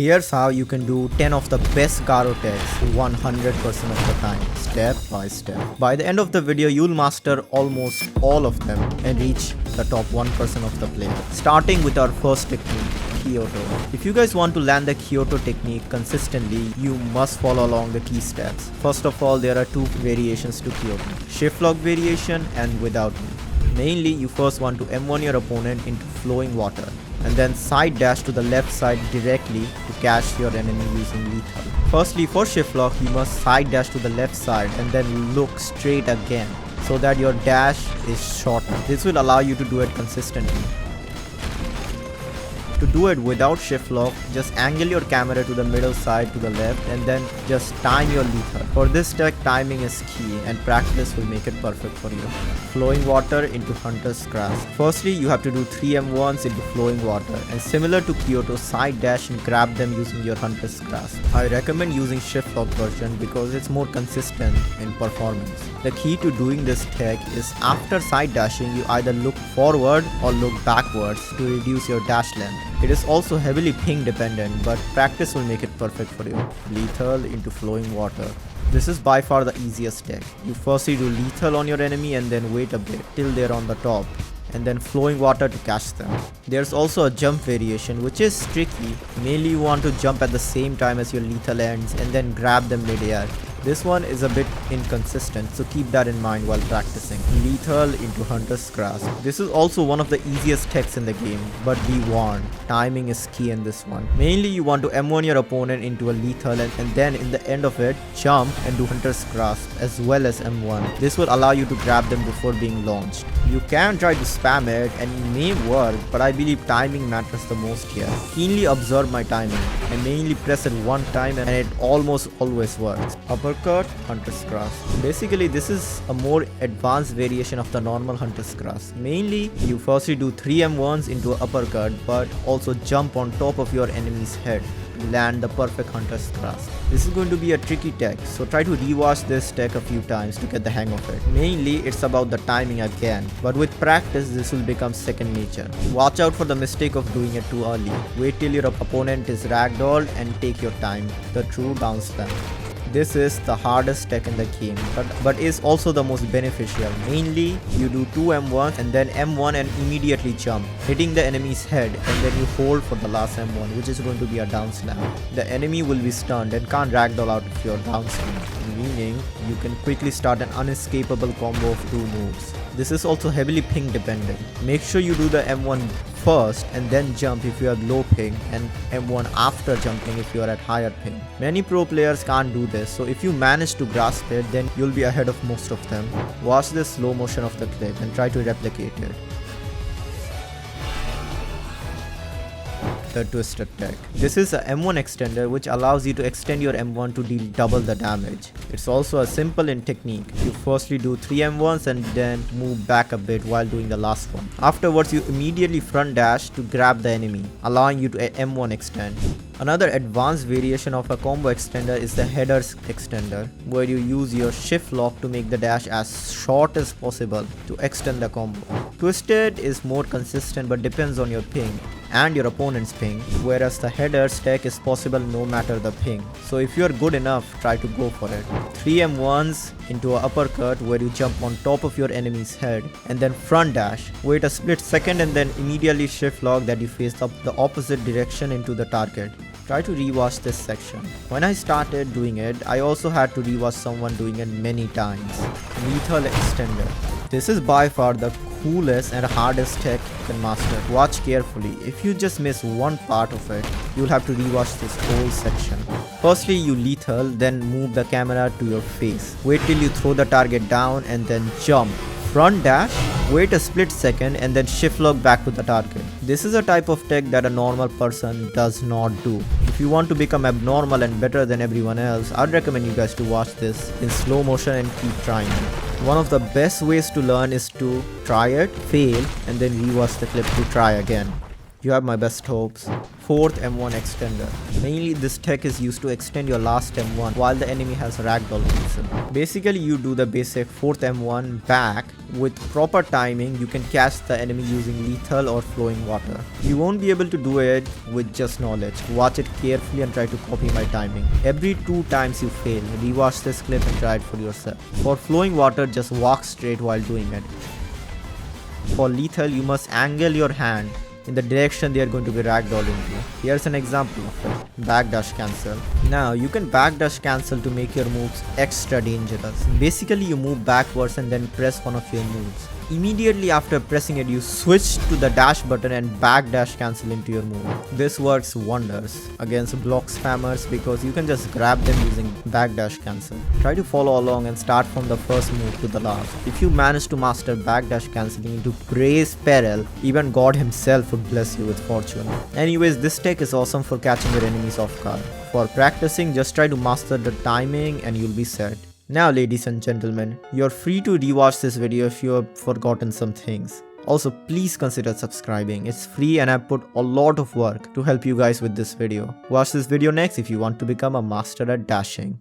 Here's how you can do 10 of the best GAROU techs 100% of the time, step by step. By the end of the video, you'll master almost all of them and reach the top 1% of the player. Starting with our first technique, Kyoto. If you guys want to land the Kyoto technique consistently, you must follow along the key steps. First of all, there are two variations to Kyoto, shiftlock variation and without me. Mainly, you first want to M1 your opponent into flowing water and then side dash to the left side directly to catch your enemy using lethal. Firstly, for shiftlock, you must side dash to the left side and then look straight again so that your dash is shorter. This will allow you to do it consistently. To do it without shiftlock, just angle your camera to the middle side to the left and then just time your lethal. For this tech, timing is key and practice will make it perfect for you. Flowing water into Hunter's Grasp. Firstly, you have to do 3 M1s into flowing water and similar to Kyoto, side dash and grab them using your Hunter's Grasp. I recommend using shiftlock version because it's more consistent in performance. The key to doing this tech is after side dashing, you either look forward or look backwards to reduce your dash length. It is also heavily ping dependent, but practice will make it perfect for you. Lethal into flowing water. This is by far the easiest tech. You firstly do lethal on your enemy and then wait a bit till they're on the top and then flowing water to catch them. There's also a jump variation which is tricky. Mainly you want to jump at the same time as your lethal ends and then grab them mid-air. This one is a bit inconsistent, so keep that in mind while practicing. Lethal into Hunter's Grasp. This is also one of the easiest techs in the game, but be warned, timing is key in this one. Mainly you want to M1 your opponent into a lethal and then in the end of it, jump and do Hunter's Grasp as well as M1. This will allow you to grab them before being launched. You can try to spam it and it may work, but I believe timing matters the most here. Keenly observe my timing and mainly press it one time and it almost always works. Uppercut Hunter's Grasp. Basically, this is a more advanced variation of the normal Hunter's Grasp. Mainly, you firstly do 3 M1s into an uppercut, but also jump on top of your enemy's head to land the perfect Hunter's Grasp. This is going to be a tricky tech, so try to rewatch this tech a few times to get the hang of it. Mainly, it's about the timing again, but with practice, this will become second nature. Watch out for the mistake of doing it too early. Wait till your opponent is ragdolled and take your time. The true Downslam. This is the hardest tech in the game, but is also the most beneficial. Mainly, you do 2 M1s and then M1 and immediately jump, hitting the enemy's head and then you hold for the last M1, which is going to be a Downslam. The enemy will be stunned and can't ragdoll out of your Downslam, meaning you can quickly start an unescapable combo of 2 moves. This is also heavily ping dependent. Make sure you do the M1 first and then jump if you have low ping and M1 after jumping if you are at higher ping. Many pro players can't do this, so if you manage to grasp it, then you'll be ahead of most of them. Watch the slow motion of the clip and try to replicate it. The Twisted Tech. This is a M1 extender which allows you to extend your M1 to deal double the damage. It's also a simple in technique. You firstly do 3 M1s and then move back a bit while doing the last one. Afterwards, you immediately front dash to grab the enemy, allowing you to M1 extend. Another advanced variation of a combo extender is the headers extender, where you use your shift lock to make the dash as short as possible to extend the combo. Twisted is more consistent but depends on your ping and your opponent's ping, whereas the headers tech is possible no matter the ping. So if you're good enough, try to go for it. 3 M1s into an uppercut where you jump on top of your enemy's head and then front dash. Wait a split second and then immediately shift lock that you face up the opposite direction into the target. Try to rewatch this section. When I started doing it, I also had to rewatch someone doing it many times. Lethal extender. This is by far the coolest and hardest tech you can master. Watch carefully. If you just miss one part of it, you'll have to rewatch this whole section. Firstly, you lethal, then move the camera to your face. Wait till you throw the target down and then jump. Front dash, wait a split second and then shift lock back to the target. This is a type of tech that a normal person does not do. If you want to become abnormal and better than everyone else, I'd recommend you guys to watch this in slow motion and keep trying it. One of the best ways to learn is to try it, fail, and then rewatch the clip to try again. You have my best hopes. Fourth M1 extender. Mainly this tech is used to extend your last M1 while the enemy has ragdoll cancel. Basically you do the basic fourth M1 back. With proper timing you can catch the enemy using lethal or flowing water. You won't be able to do it with just knowledge. Watch it carefully and try to copy my timing. Every 2 times you fail, rewatch this clip and try it for yourself. For flowing water, just walk straight while doing it. For lethal, you must angle your hand in the direction they are going to be ragdolling you. Here's an example of it. Backdash cancel. Now you can backdash cancel to make your moves extra dangerous. Basically you move backwards and then press one of your moves. Immediately after pressing it, you switch to the dash button and backdash cancel into your move. This works wonders against block spammers because you can just grab them using backdash cancel. Try to follow along and start from the first move to the last. If you manage to master backdash cancelling into Praise Peril, even God himself would bless you with fortune. Anyways, this tech is awesome for catching your enemies off guard. For practicing, just try to master the timing and you'll be set. Now ladies and gentlemen, you're free to rewatch this video if you have forgotten some things. Also please consider subscribing, it's free and I put a lot of work to help you guys with this video. Watch this video next if you want to become a master at dashing.